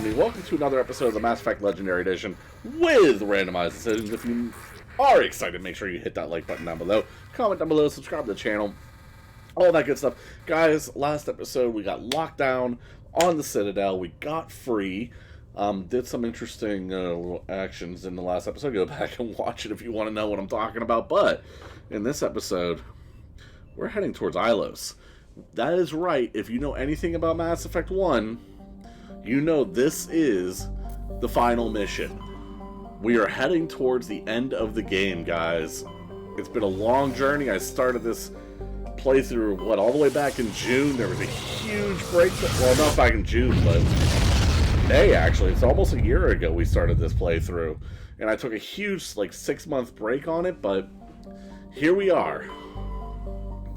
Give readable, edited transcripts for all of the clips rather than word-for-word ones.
gentlemen, welcome to another episode of the Mass Effect Legendary Edition with Randomized Decisions. If you are excited, make sure you hit that like button down below, comment down below, subscribe to the channel, all that good stuff. Guys, last episode we got locked down on the Citadel. We got free. Did some interesting little actions in the last episode. Go back and watch it if you want to know what I'm talking about. But in this episode, we're heading towards Ilos. That is right. If you know anything about Mass Effect 1, you know this is the final mission. We are heading towards the end of the game, guys. It's been a long journey. I started this playthrough, all the way back in June. There was a huge break. Well, not back in June, but May, actually. It's almost a year ago we started this playthrough. And I took a huge, 6-month break on it, but here we are.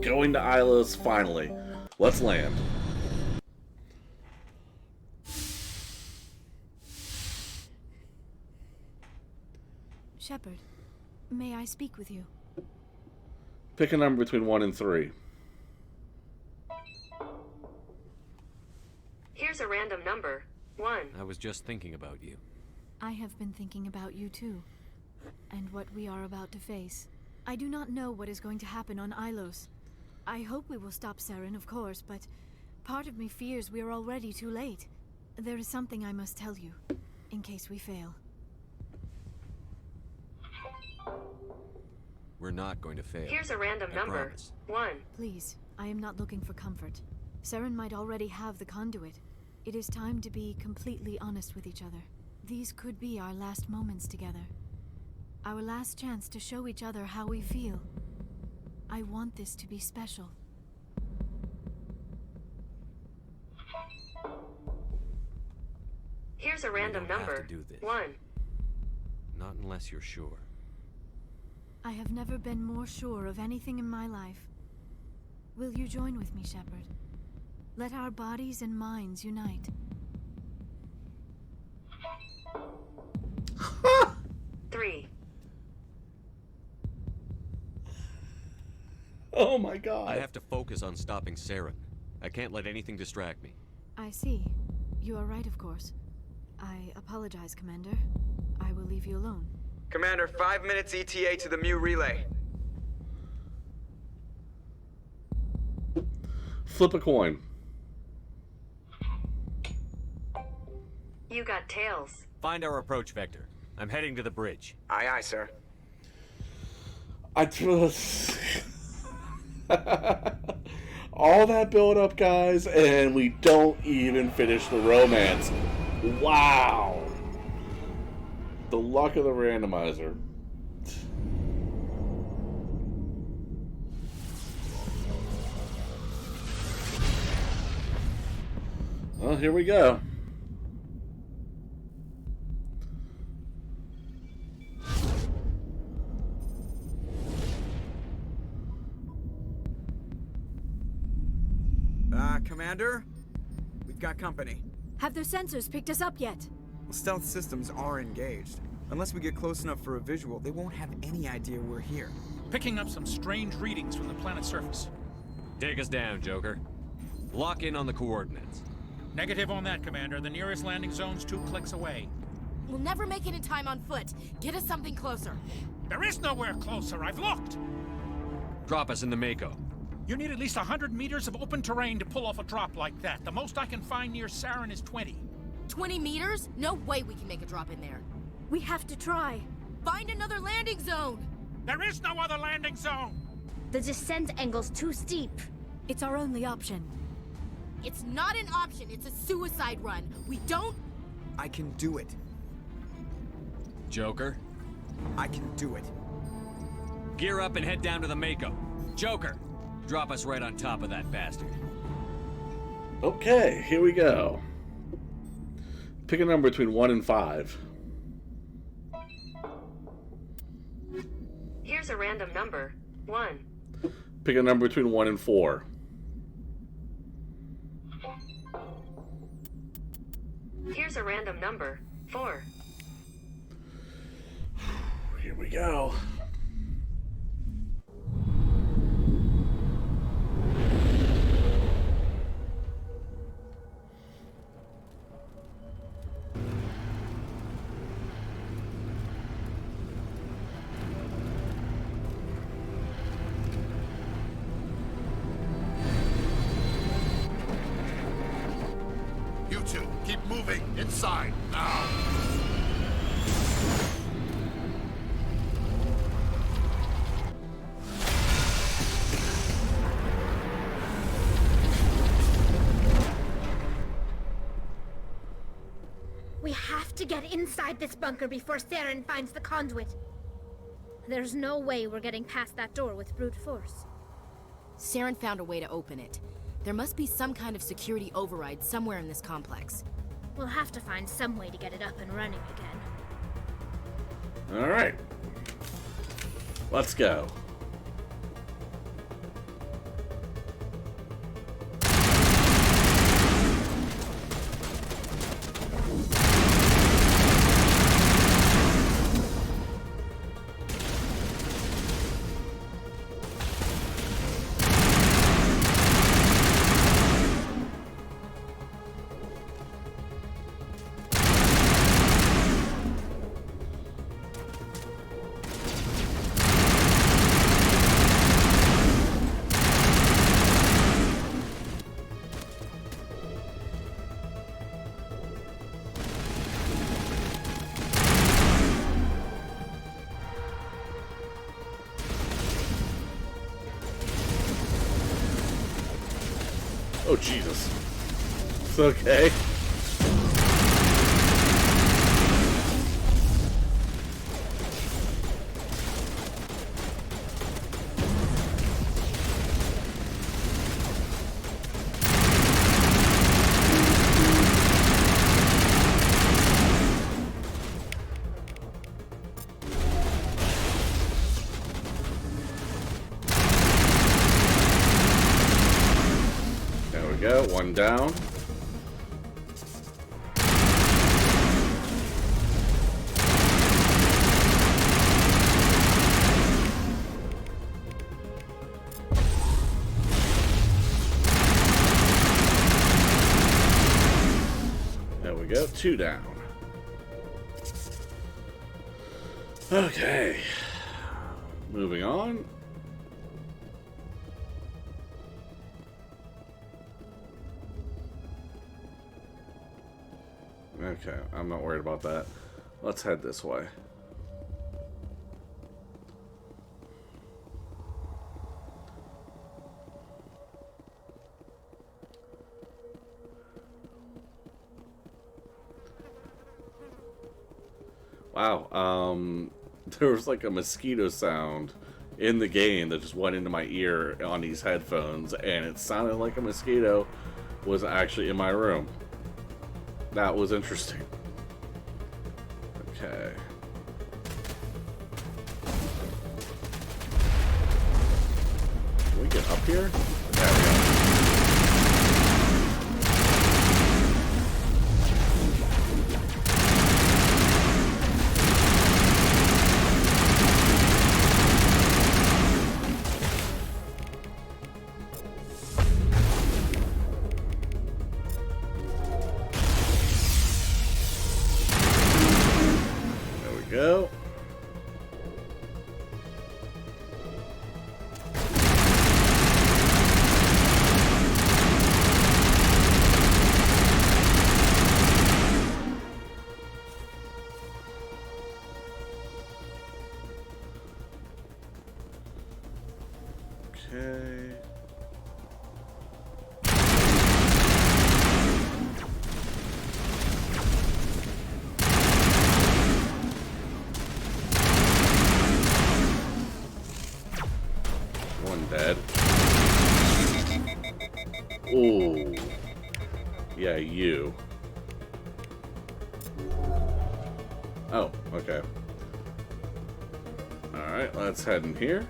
Going to Ilos, finally. Let's land. Shepard, may I speak with you? Pick a number between 1 and 3. Here's a random number. 1. I was just thinking about you. I have been thinking about you too, and what we are about to face. I do not know what is going to happen on Ilos. I hope we will stop Saren, of course, but part of me fears we are already too late. There is something I must tell you, in case we fail. We're not going to fail. Here's a random I number. promise. 1. Please, I am not looking for comfort. Saren might already have the conduit. It is time to be completely honest with each other. These could be our last moments together. Our last chance to show each other how we feel. I want this to be special. Here's a random don't have number. to do this. 1. Not unless you're sure. I have never been more sure of anything in my life. Will you join with me, Shepard? Let our bodies and minds unite. 3. Oh my god. I have to focus on stopping Saren. I can't let anything distract me. I see. You are right, of course. I apologize, Commander. I will leave you alone. Commander, 5 minutes ETA to the Mu relay. Flip a coin. You got tails. Find our approach vector. I'm heading to the bridge. Aye, aye, sir. I just... all that build up, guys, and we don't even finish the romance. Wow. The luck of the randomizer. Well, here we go. Commander? We've got company. Have their sensors picked us up yet? Stealth systems are engaged. Unless we get close enough for a visual, they won't have any idea we're here. Picking up some strange readings from the planet's surface. Take us down, Joker. Lock in on the coordinates. Negative on that, Commander. The nearest landing zone's 2 clicks away. We'll never make it in time on foot. Get us something closer. There is nowhere closer. I've looked. Drop us in the Mako. You need at least 100 meters of open terrain to pull off a drop like that. The most I can find near Saren is 20. 20 meters? No way we can make a drop in there. We have to try. Find another landing zone! There is no other landing zone! The descent angle's too steep. It's our only option. It's not an option, it's a suicide run. We don't... I can do it. Joker, I can do it. gear up and head down to the Mako. Joker, drop us right on top of that bastard. Okay, here we go. Pick a number between 1 and 5. Here's a random number. 1. Pick a number between 1 and 4. Here's a random number. 4. Here we go. right now. We have to get inside this bunker before Saren finds the conduit. There's no way we're getting past that door with brute force. Saren found a way to open it. There must be some kind of security override somewhere in this complex. We'll have to find some way to get it up and running again. Alright. Let's go. Oh, Jesus. It's okay. Go, one down. There we go, two down. Okay. Moving on. Okay, I'm not worried about that. Let's head this way. Wow, there was like a mosquito sound in the game that just went into my ear on these headphones, and it sounded like a mosquito was actually in my room. That was interesting. Okay. Can we get up here? There we go. Go. Okay. Dead. Ooh. Yeah, you. Oh, okay. Alright, let's head in here.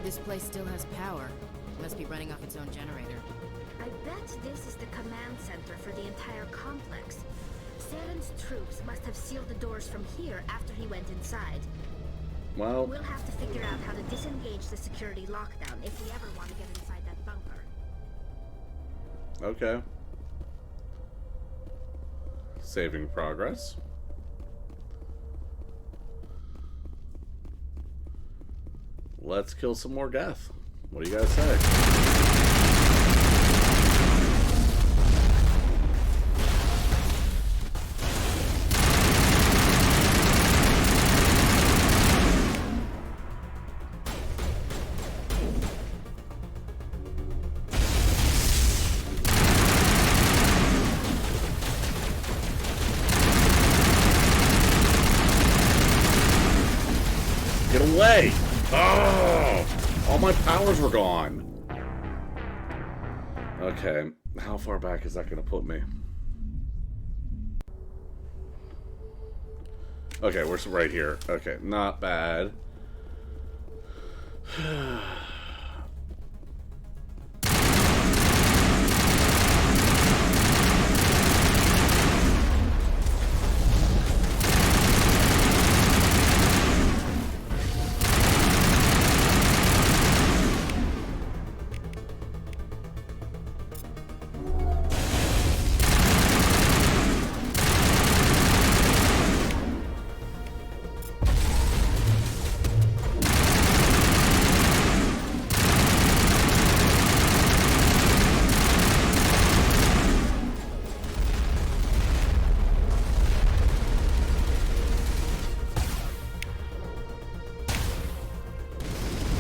This place still has power. Must be running off its own generator. I bet this is the command center for the entire complex. Saren's troops must have sealed the doors from here after he went inside. Well, We'll have to figure out how to disengage the security lockdown if we ever want to get inside that bunker. okay. Saving progress. Let's kill some more Geth. What do you guys say? Get away! Oh! All my powers were gone. Okay, how far back is that going to put me? Okay, we're right here. Okay, not bad.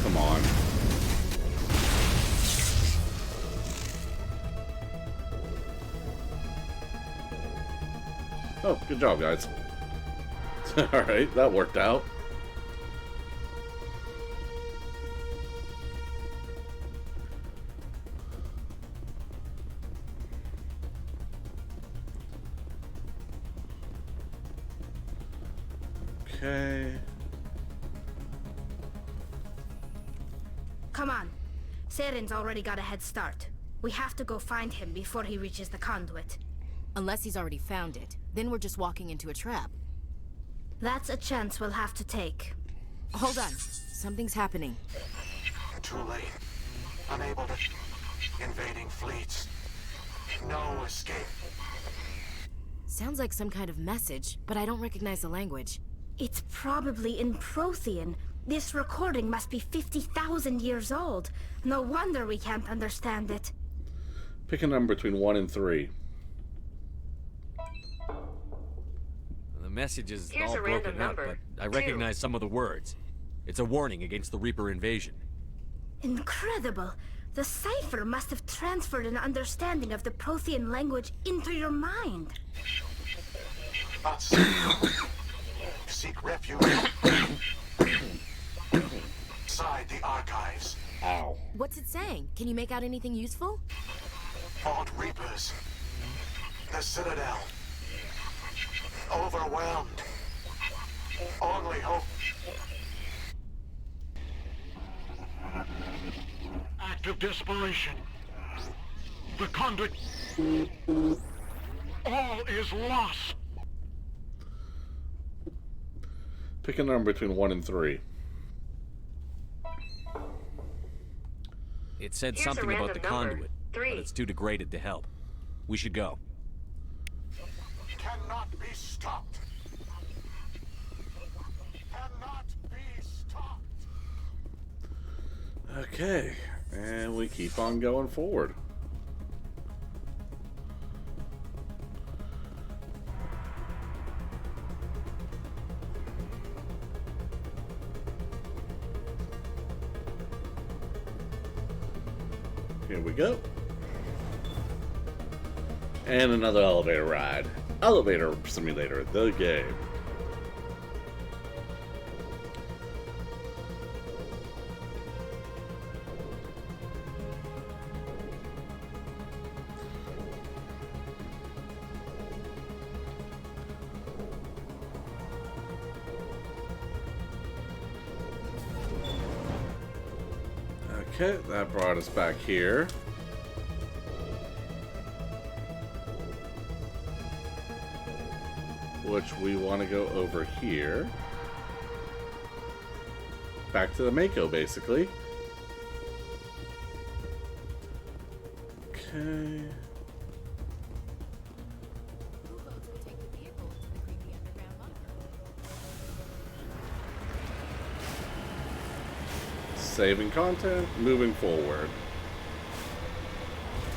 Come on. Oh, good job, guys. Alright, that worked out. Okay. Come on. Saren's already got a head start. We have to go find him before he reaches the conduit. Unless he's already found it. Then we're just walking into a trap. That's a chance we'll have to take. Hold on. Something's happening. Too late. Unable to... Invading fleets. No escape. Sounds like some kind of message, but I don't recognize the language. It's probably in Prothean. This recording must be 50,000 years old. No wonder we can't understand it. Pick a number between 1 and 3. The message is Here's all a broken random up, number. but I recognize some of the words. It's a warning against the Reaper invasion. Incredible. The cipher must have transferred an understanding of the Prothean language into your mind. Not safe. Seek refuge. Inside the archives. Ow. What's it saying? Can you make out anything useful? Fought Reapers. The Citadel. Overwhelmed. Only hope. Act of desperation. The conduit. All is lost. Pick a number between 1 and 3. It said Here's a something about the random number. conduit, 3. but it's too degraded to help. We should go. Cannot be stopped. Cannot be stopped. Okay, and we keep on going forward. Here we go. And another elevator ride. Elevator Simulator, the game. Okay, that brought us back here. Which we want to go over here. Back to the Mako, basically. Okay. Who votes we take Saving content, moving forward.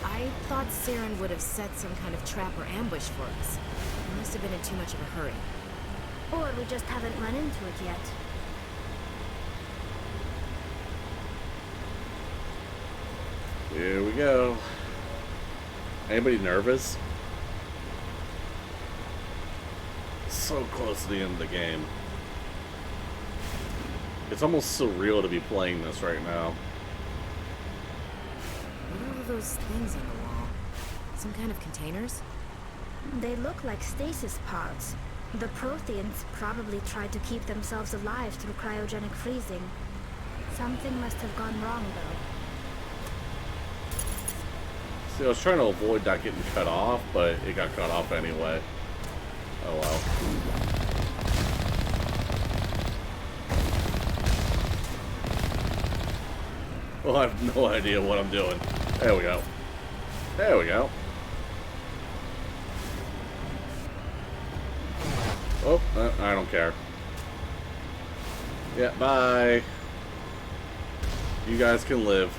I thought Saren would have set some kind of trap or ambush for us. We must have been in too much of a hurry. Or we just haven't run into it yet. Here we go. Anybody nervous? So close to the end of the game. It's almost surreal to be playing this right now. What are those things on the wall? Some kind of containers? They look like stasis pods. The Protheans probably tried to keep themselves alive through cryogenic freezing. Something must have gone wrong, though. See, I was trying to avoid that getting cut off, but it got cut off anyway. Oh well. Well, I have no idea what I'm doing. There we go. There we go. Oh, I don't care. Yeah, bye. You guys can live.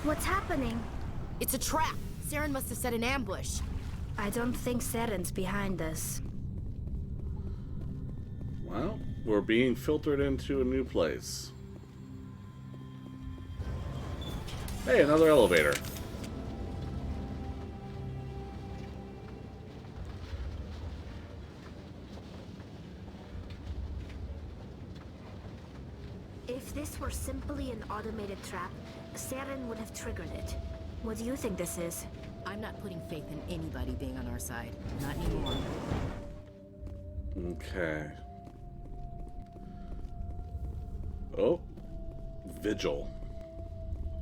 What's happening? It's a trap! Saren must have set an ambush. I don't think Saren's behind this. Well, we're being filtered into a new place. Hey, another elevator. If this were simply an automated trap, Saren would have triggered it. What do you think this is? I'm not putting faith in anybody being on our side. Not anymore. Okay. Oh. Vigil.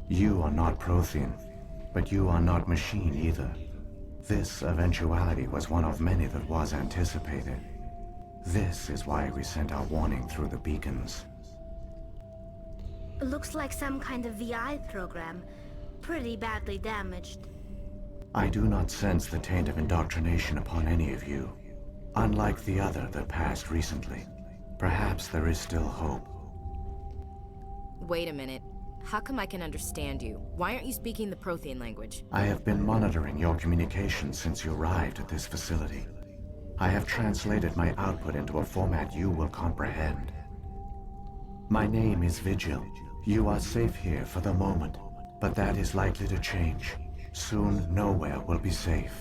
You are not Prothean, but you are not machine either. This eventuality was one of many that was anticipated. This is why we sent our warning through the beacons. Looks like some kind of VI program. Pretty badly damaged. I do not sense the taint of indoctrination upon any of you. Unlike the other that passed recently. Perhaps there is still hope. Wait a minute. How come I can understand you? Why aren't you speaking the Prothean language? I have been monitoring your communications since you arrived at this facility. I have translated my output into a format you will comprehend. My name is Vigil. You are safe here for the moment, but that is likely to change. Soon, nowhere will be safe.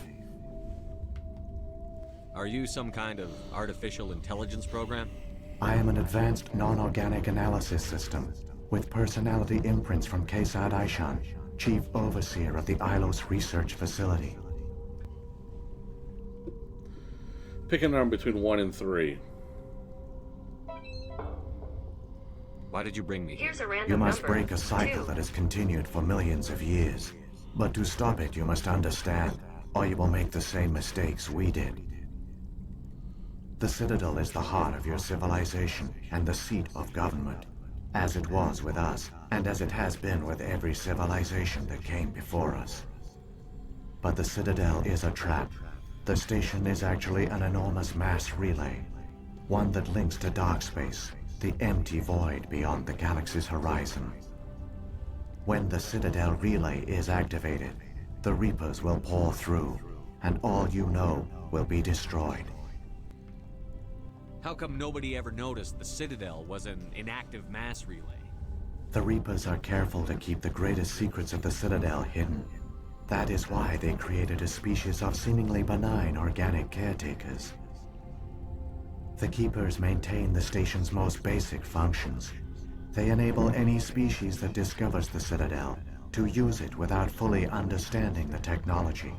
Are you some kind of artificial intelligence program? I am an advanced non-organic analysis system, with personality imprints from Kesad Aishan, Chief Overseer of the Ilos Research Facility. Pick a number between 1 and 3. Why did you bring me here? Here's a random You must number. break a cycle 2. that has continued for millions of years. But to stop it, you must understand, or you will make the same mistakes we did. The Citadel is the heart of your civilization and the seat of government, as it was with us, and as it has been with every civilization that came before us. But the Citadel is a trap. The station is actually an enormous mass relay, one that links to dark space, the empty void beyond the galaxy's horizon. When the Citadel relay is activated, the Reapers will pour through, and all you know will be destroyed. How come nobody ever noticed the Citadel was an inactive mass relay? The Reapers are careful to keep the greatest secrets of the Citadel hidden. That is why they created a species of seemingly benign organic caretakers. The Keepers maintain the station's most basic functions. They enable any species that discovers the Citadel to use it without fully understanding the technology.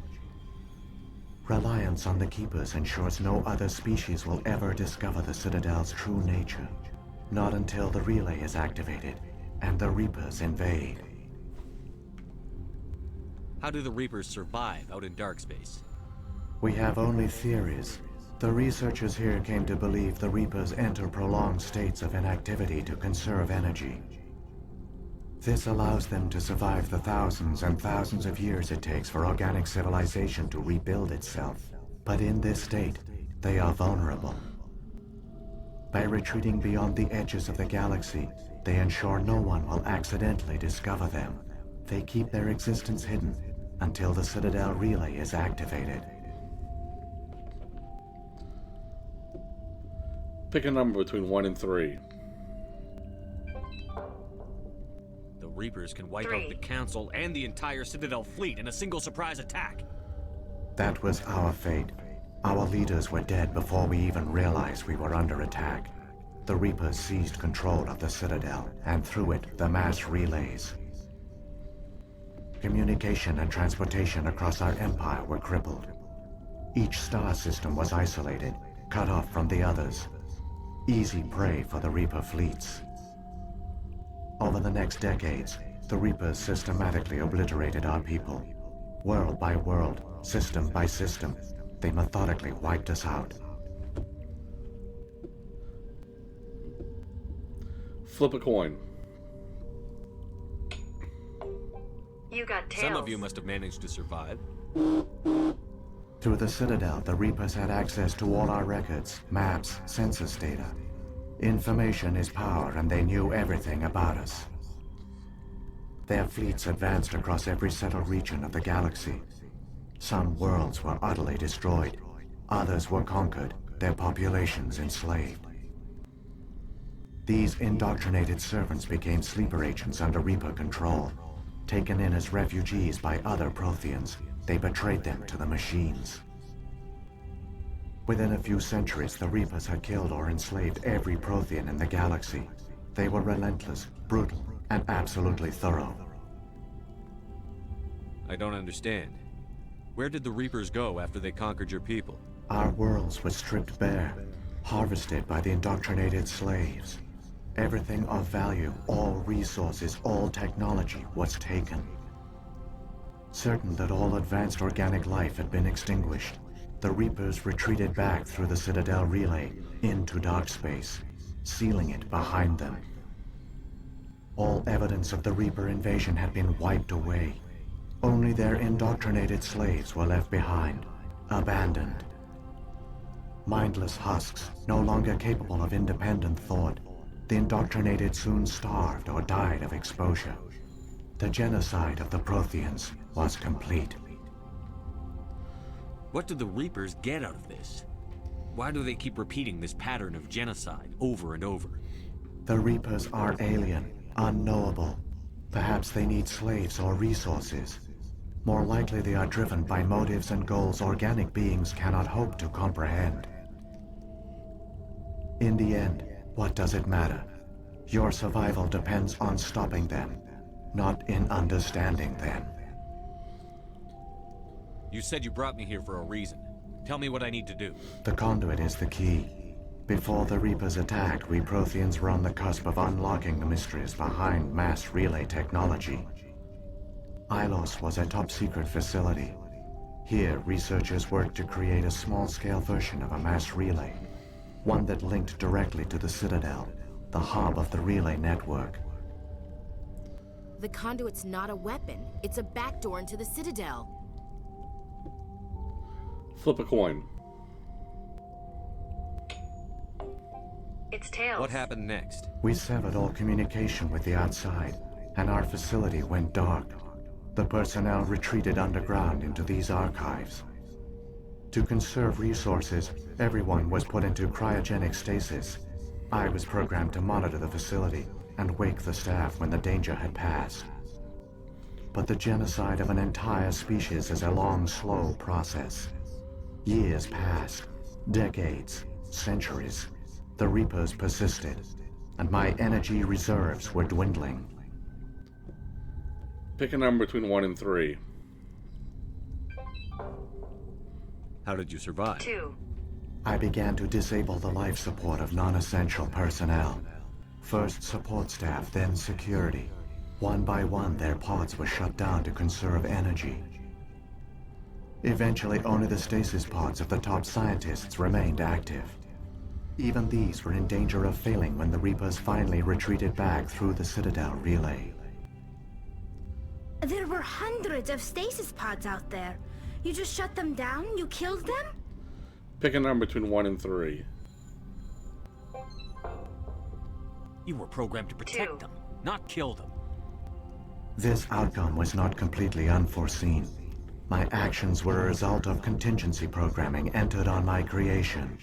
Reliance on the Keepers ensures no other species will ever discover the Citadel's true nature. Not until the relay is activated and the Reapers invade. How do the Reapers survive out in dark space? We have only theories. The researchers here came to believe the Reapers enter prolonged states of inactivity to conserve energy. This allows them to survive the thousands and thousands of years it takes for organic civilization to rebuild itself. But in this state, they are vulnerable. By retreating beyond the edges of the galaxy, they ensure no one will accidentally discover them. They keep their existence hidden until the Citadel relay is activated. Pick a number between 1 and 3. The Reapers can wipe 3. out the Council and the entire Citadel fleet in a single surprise attack. That was our fate. Our leaders were dead before we even realized we were under attack. The Reapers seized control of the Citadel, and through it, the mass relays. Communication and transportation across our empire were crippled. Each star system was isolated, cut off from the others. Easy prey for the Reaper fleets. Over the next decades, the Reapers systematically obliterated our people. World by world, system by system, they methodically wiped us out. Flip a coin. You got tails. Some of you must have managed to survive. Through the Citadel, the Reapers had access to all our records, maps, census data. Information is power, and they knew everything about us. Their fleets advanced across every settled region of the galaxy. Some worlds were utterly destroyed. Others were conquered, their populations enslaved. These indoctrinated servants became sleeper agents under Reaper control. Taken in as refugees by other Protheans, they betrayed them to the machines. Within a few centuries, the Reapers had killed or enslaved every Prothean in the galaxy. They were relentless, brutal, and absolutely thorough. I don't understand. Where did the Reapers go after they conquered your people? Our worlds were stripped bare, harvested by the indoctrinated slaves. Everything of value, all resources, all technology was taken. Certain that all advanced organic life had been extinguished, the Reapers retreated back through the Citadel relay into dark space, sealing it behind them. All evidence of the Reaper invasion had been wiped away. Only their indoctrinated slaves were left behind, abandoned. Mindless husks, no longer capable of independent thought, the indoctrinated soon starved or died of exposure. The genocide of the Protheans was complete. What do the Reapers get out of this? Why do they keep repeating this pattern of genocide over and over? The Reapers are alien, unknowable. Perhaps they need slaves or resources. More likely they are driven by motives and goals organic beings cannot hope to comprehend. In the end, what does it matter? Your survival depends on stopping them, not in understanding them. You said you brought me here for a reason. Tell me what I need to do. The conduit is the key. Before the Reapers attacked, we Protheans were on the cusp of unlocking the mysteries behind mass relay technology. Ilos was a top-secret facility. Here, researchers worked to create a small-scale version of a mass relay, one that linked directly to the Citadel, the hub of the relay network. The conduit's not a weapon. It's a backdoor into the Citadel. Flip a coin. It's tails. What happened next? We severed all communication with the outside, and our facility went dark. The personnel retreated underground into these archives. To conserve resources, everyone was put into cryogenic stasis. I was programmed to monitor the facility and wake the staff when the danger had passed. But the genocide of an entire species is a long, slow process. Years passed, decades, centuries. The Reapers persisted, and my energy reserves were dwindling. Pick a number between 1 and 3. How did you survive? 2. I began to disable the life support of non-essential personnel. First support staff, then security. One by one, their pods were shut down to conserve energy. Eventually, only the stasis pods of the top scientists remained active. Even these were in danger of failing when the Reapers finally retreated back through the Citadel relay. There were hundreds of stasis pods out there. You just shut them down? You killed them? Pick a number between 1 and 3. You were programmed to protect 2. them, not kill them. This outcome was not completely unforeseen. My actions were a result of contingency programming entered on my creation.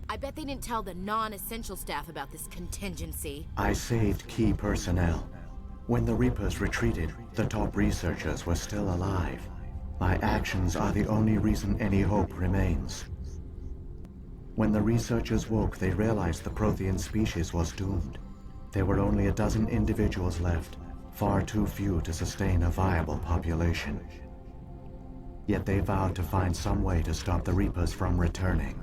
I bet they didn't tell the non-essential staff about this contingency. I saved key personnel. When the Reapers retreated, the top researchers were still alive. My actions are the only reason any hope remains. When the researchers woke, they realized the Prothean species was doomed. There were only a dozen individuals left, far too few to sustain a viable population. Yet they vowed to find some way to stop the Reapers from returning.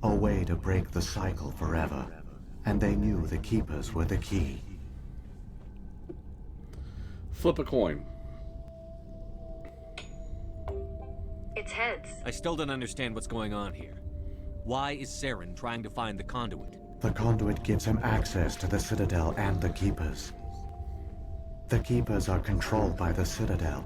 A way to break the cycle forever. And they knew the Keepers were the key. Flip a coin. It's heads. I still don't understand what's going on here. Why is Saren trying to find the conduit? The conduit gives him access to the Citadel and the Keepers. The Keepers are controlled by the Citadel.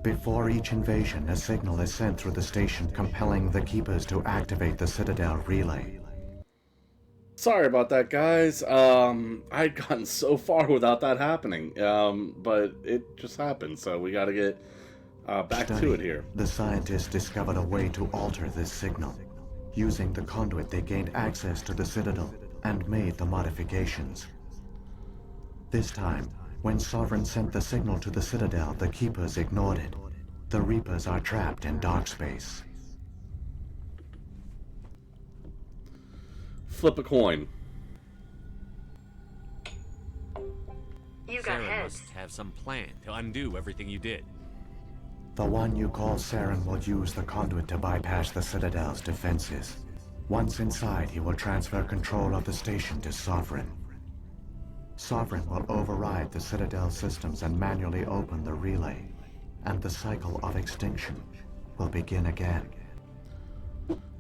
Before each invasion, a signal is sent through the station compelling the Keepers to activate the Citadel relay. Sorry about that, guys. I'd gotten so far without that happening, but it just happened, so we gotta get back to it here. The scientists discovered a way to alter this signal. Using the conduit, they gained access to the Citadel and made the modifications. This time, when Sovereign sent the signal to the Citadel, the Keepers ignored it. The Reapers are trapped in dark space. Flip a coin. You got Saren heads. must have some plan to undo everything you did. The one you call Saren will use the conduit to bypass the Citadel's defenses. Once inside, he will transfer control of the station to Sovereign. Sovereign will override the Citadel systems and manually open the relay, and the cycle of extinction will begin again.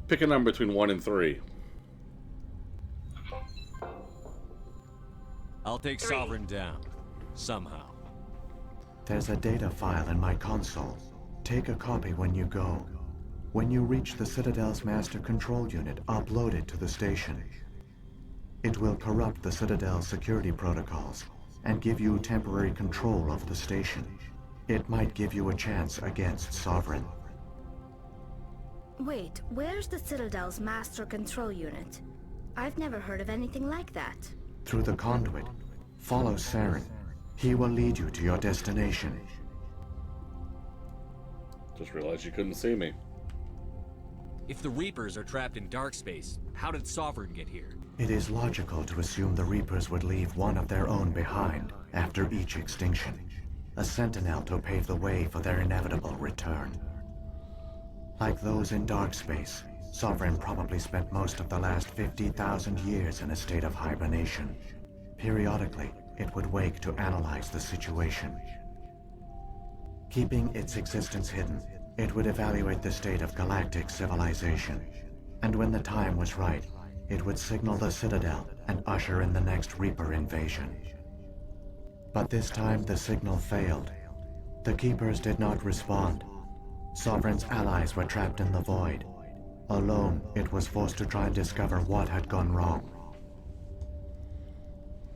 Pick a number between 1 and 3. I'll take 3. Sovereign down. Somehow. There's a data file in my console. Take a copy when you go. When you reach the Citadel's master control unit, upload it to the station. It will corrupt the Citadel's security protocols and give you temporary control of the station. It might give you a chance against Sovereign. Wait, where's the Citadel's master control unit? I've never heard of anything like that. Through the conduit, follow Saren. He will lead you to your destination. Just realized you couldn't see me. If the Reapers are trapped in dark space, how did Sovereign get here? It is logical to assume the Reapers would leave one of their own behind after each extinction. A sentinel to pave the way for their inevitable return. Like those in dark space, Sovereign probably spent most of the last 50,000 years in a state of hibernation. Periodically, it would wake to analyze the situation. Keeping its existence hidden, it would evaluate the state of galactic civilization. And when the time was right, it would signal the Citadel and usher in the next Reaper invasion. But this time the signal failed. The Keepers did not respond. Sovereign's allies were trapped in the void. Alone, it was forced to try and discover what had gone wrong.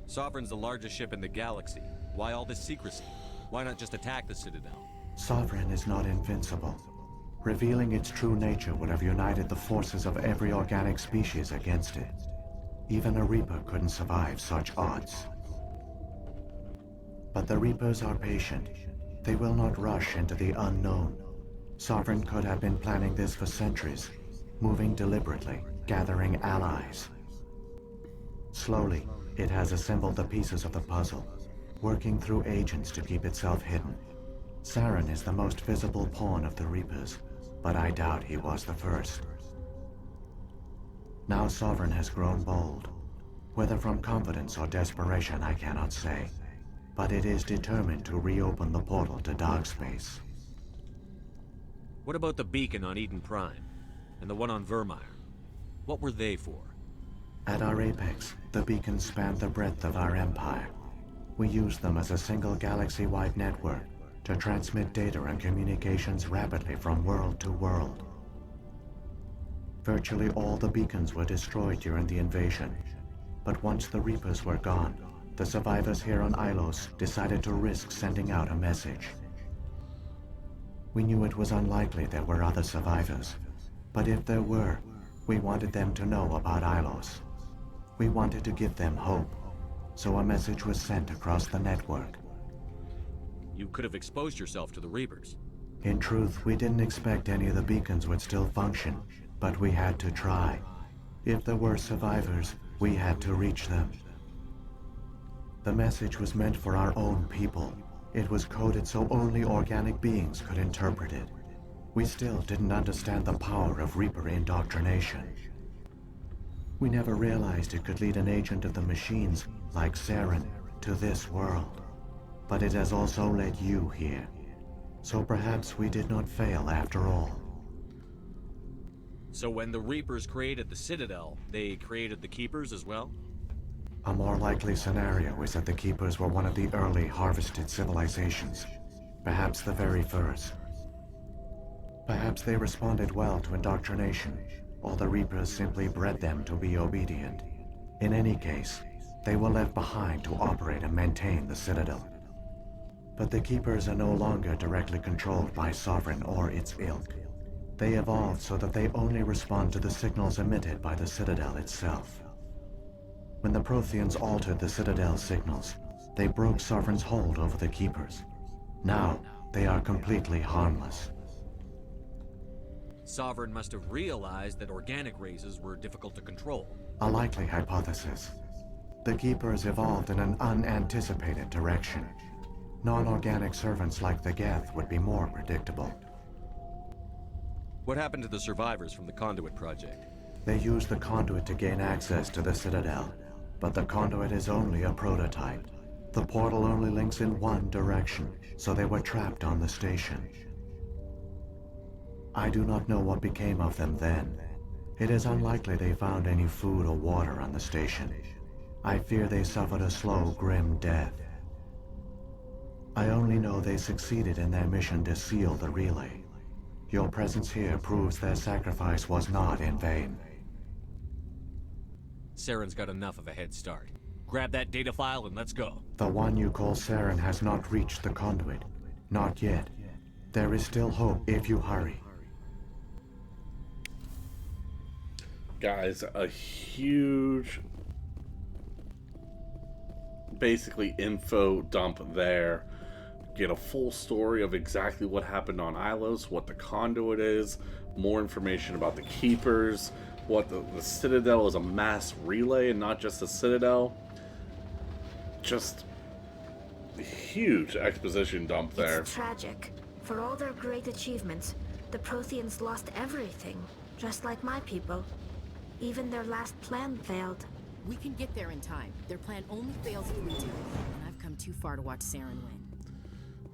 Sovereign's the largest ship in the galaxy. Why all this secrecy? Why not just attack the Citadel? Sovereign is not invincible. Revealing its true nature would have united the forces of every organic species against it. Even a Reaper couldn't survive such odds. But the Reapers are patient. They will not rush into the unknown. Sovereign could have been planning this for centuries, moving deliberately, gathering allies. Slowly, it has assembled the pieces of the puzzle, working through agents to keep itself hidden. Saren is the most visible pawn of the Reapers, but I doubt he was the first. Now Sovereign has grown bold. Whether from confidence or desperation, I cannot say. But it is determined to reopen the portal to dark space. What about the beacon on Eden Prime? And the one on Vermeer? What were they for? At our apex, the beacons spanned the breadth of our empire. We used them as a single galaxy-wide network to transmit data and communications rapidly from world to world. Virtually all the beacons were destroyed during the invasion, but once the Reapers were gone, the survivors here on Ilos decided to risk sending out a message. We knew it was unlikely there were other survivors, but if there were, we wanted them to know about Ilos. We wanted to give them hope, so a message was sent across the network. You could have exposed yourself to the Reapers. In truth, we didn't expect any of the beacons would still function, but we had to try. If there were survivors, we had to reach them. The message was meant for our own people. It was coded so only organic beings could interpret it. We still didn't understand the power of Reaper indoctrination. We never realized it could lead an agent of the machines, like Saren, to this world. But it has also led you here. So perhaps we did not fail after all. So when the Reapers created the Citadel, they created the Keepers as well? A more likely scenario is that the Keepers were one of the early harvested civilizations. Perhaps the very first. Perhaps they responded well to indoctrination, or the Reapers simply bred them to be obedient. In any case, they were left behind to operate and maintain the Citadel. But the Keepers are no longer directly controlled by Sovereign or its ilk. They evolved so that they only respond to the signals emitted by the Citadel itself. When the Protheans altered the Citadel's signals, they broke Sovereign's hold over the Keepers. Now, they are completely harmless. Sovereign must have realized that organic races were difficult to control. A likely hypothesis. The Keepers evolved in an unanticipated direction. Non-organic servants like the Geth would be more predictable. What happened to the survivors from the Conduit Project? They used the Conduit to gain access to the Citadel, but the Conduit is only a prototype. The portal only links in one direction, so they were trapped on the station. I do not know what became of them then. It is unlikely they found any food or water on the station. I fear they suffered a slow, grim death. I only know they succeeded in their mission to seal the relay. Your presence here proves their sacrifice was not in vain. Saren's got enough of a head start. Grab that data file and let's go. The one you call Saren has not reached the Conduit. Not yet. There is still hope if you hurry. Guys, a huge, basically, info dump there. Get a full story of exactly what happened on Ilos, what the Conduit is, more information about the Keepers, what the Citadel is a mass relay and not just a Citadel. Just a huge exposition dump there. It's tragic. For all their great achievements, the Protheans lost everything, just like my people. Even their last plan failed. We can get there in time. Their plan only fails if we do. And I've come too far to watch Saren win.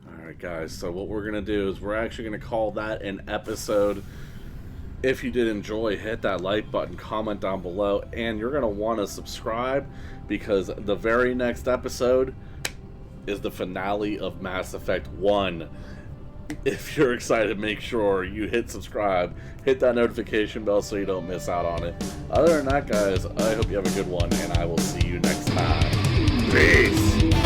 Alright guys, so what we're going to do is we're actually going to call that an episode. If you did enjoy, hit that like button, comment down below, and you're going to want to subscribe because the very next episode is the finale of Mass Effect 1. If you're excited, make sure you hit subscribe, hit that notification bell so you don't miss out on it. Other than that, guys, I hope you have a good one, and I will see you next time. Peace!